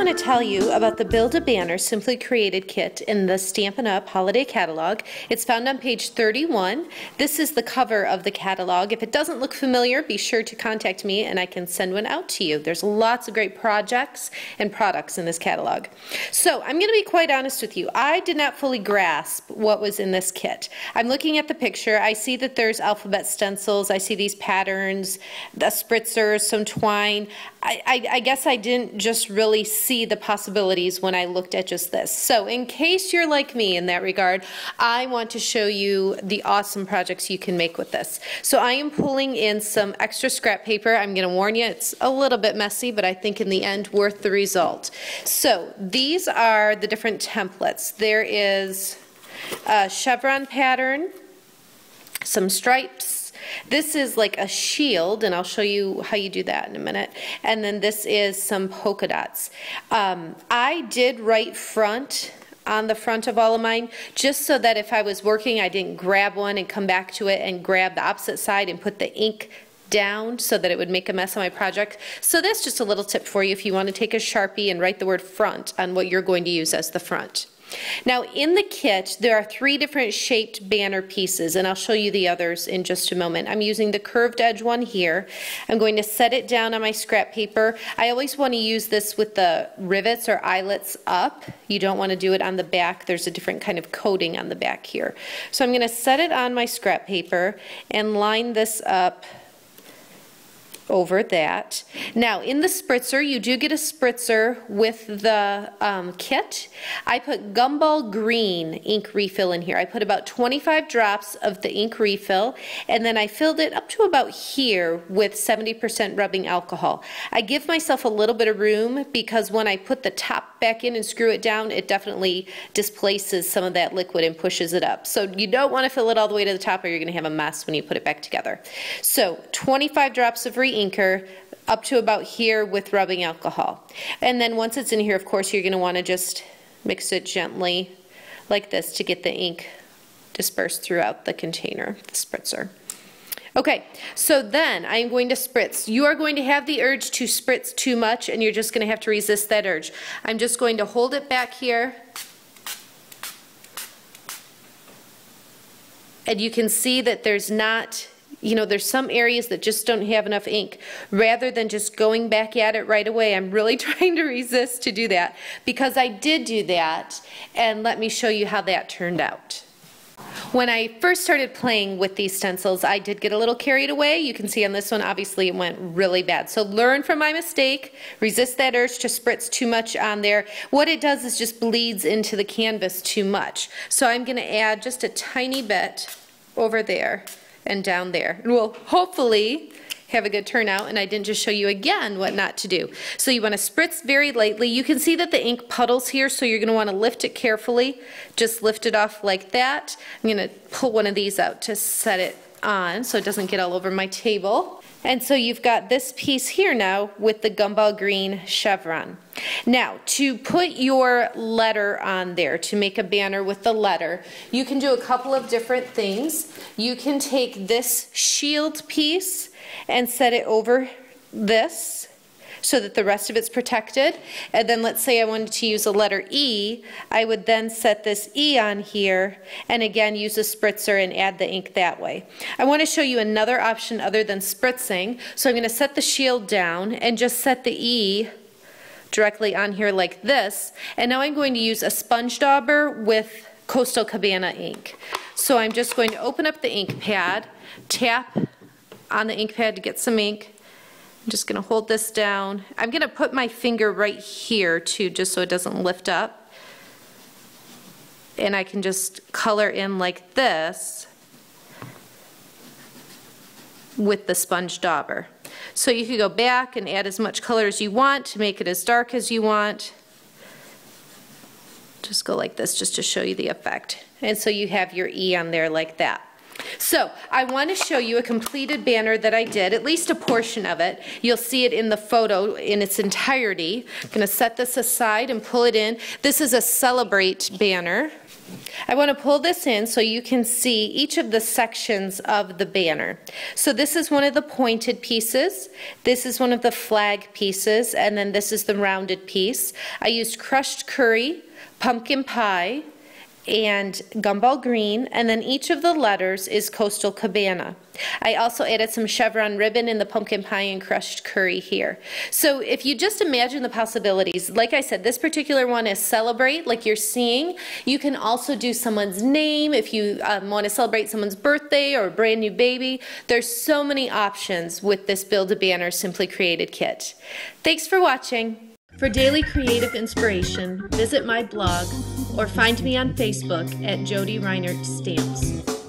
want to tell you about the Build a Banner Simply Created kit in the Stampin' Up! Holiday Catalog. It's found on page 31. This is the cover of the catalog. If it doesn't look familiar, be sure to contact me and I can send one out to you. There's lots of great projects and products in this catalog. So I'm going to be quite honest with you. I did not fully grasp what was in this kit. I'm looking at the picture. I see that there's alphabet stencils. I see these patterns, the spritzers, some twine. I guess I didn't just really see the possibilities when I looked at just this. So in case you're like me in that regard, I want to show you the awesome projects you can make with this. So I am pulling in some extra scrap paper. I'm going to warn you, it's a little bit messy, but I think in the end worth the result. So these are the different templates. There is a chevron pattern, some stripes. This is like a shield, and I'll show you how you do that in a minute. And then this is some polka dots. I did write front on the front of all of mine, just so that if I was working, I didn't grab one and come back to it and grab the opposite side and put the ink down so that it would make a mess on my project. So that's just a little tip for you if you want to take a Sharpie and write the word front on what you're going to use as the front. Now in the kit there are 3 different shaped banner pieces, and I'll show you the others in just a moment. I'm using the curved edge one here. I'm going to set it down on my scrap paper. I always want to use this with the rivets or eyelets up. You don't want to do it on the back. There's a different kind of coating on the back here. So I'm going to set it on my scrap paper and line this up over that. Now in the spritzer, you do get a spritzer with the kit. I put Gumball Green ink refill in here. I put about 25 drops of the ink refill, and then I filled it up to about here with 70% rubbing alcohol. I give myself a little bit of room because when I put the top back in and screw it down, it definitely displaces some of that liquid and pushes it up. So you don't want to fill it all the way to the top or you're going to have a mess when you put it back together. So 25 drops of re-inker up to about here with rubbing alcohol. And then once it's in here, of course, you're going to want to just mix it gently like this to get the ink dispersed throughout the container, the spritzer. Okay, so then I'm going to spritz. You are going to have the urge to spritz too much, and you're just going to have to resist that urge. I'm just going to hold it back here. And you can see that there's not, there's some areas that just don't have enough ink. Rather than just going back at it right away, I'm really trying to resist to do that because I did do that, and let me show you how that turned out. When I first started playing with these stencils, I did get a little carried away. You can see on this one, obviously it went really bad. So learn from my mistake, resist that urge to spritz too much on there. What it does is just bleeds into the canvas too much. So I'm going to add just a tiny bit over there and down there. And we'll hopefully have a good turnout, and I didn't just show you again what not to do. So you want to spritz very lightly. You can see that the ink puddles here, so you're going to want to lift it carefully. Just lift it off like that. I'm going to pull one of these out to set it on so it doesn't get all over my table. And so you've got this piece here now with the Gumball Green chevron. Now, to put your letter on there, to make a banner with the letter, you can do a couple of different things. You can take this shield piece and set it over this so that the rest of it's protected. And then let's say I wanted to use a letter E, I would then set this E on here and again use a spritzer and add the ink that way. I want to show you another option other than spritzing. So I'm going to set the shield down and just set the E directly on here like this. And now I'm going to use a sponge dauber with Coastal Cabana ink. So I'm just going to open up the ink pad, tap on the ink pad to get some ink. I'm just going to hold this down. I'm going to put my finger right here too, just so it doesn't lift up. And I can just color in like this with the sponge dauber. So you can go back and add as much color as you want to make it as dark as you want. Just go like this just to show you the effect. And so you have your E on there like that. So I want to show you a completed banner that I did, at least a portion of it. You'll see it in the photo in its entirety. I'm going to set this aside and pull it in. This is a Celebrate banner. I want to pull this in so you can see each of the sections of the banner. So this is one of the pointed pieces, this is one of the flag pieces, and then this is the rounded piece. I used crushed curry, pumpkin pie, and gumball green, and then each of the letters is Coastal Cabana. I also added some chevron ribbon in the pumpkin pie and crushed curry here. So if you just imagine the possibilities, like I said, this particular one is celebrate, like you're seeing. You can also do someone's name if you want to celebrate someone's birthday or a brand new baby. There's so many options with this Build-A-Banner Simply Created kit. Thanks for watching. For daily creative inspiration, visit my blog or find me on Facebook at Jodi Reinert Stamps.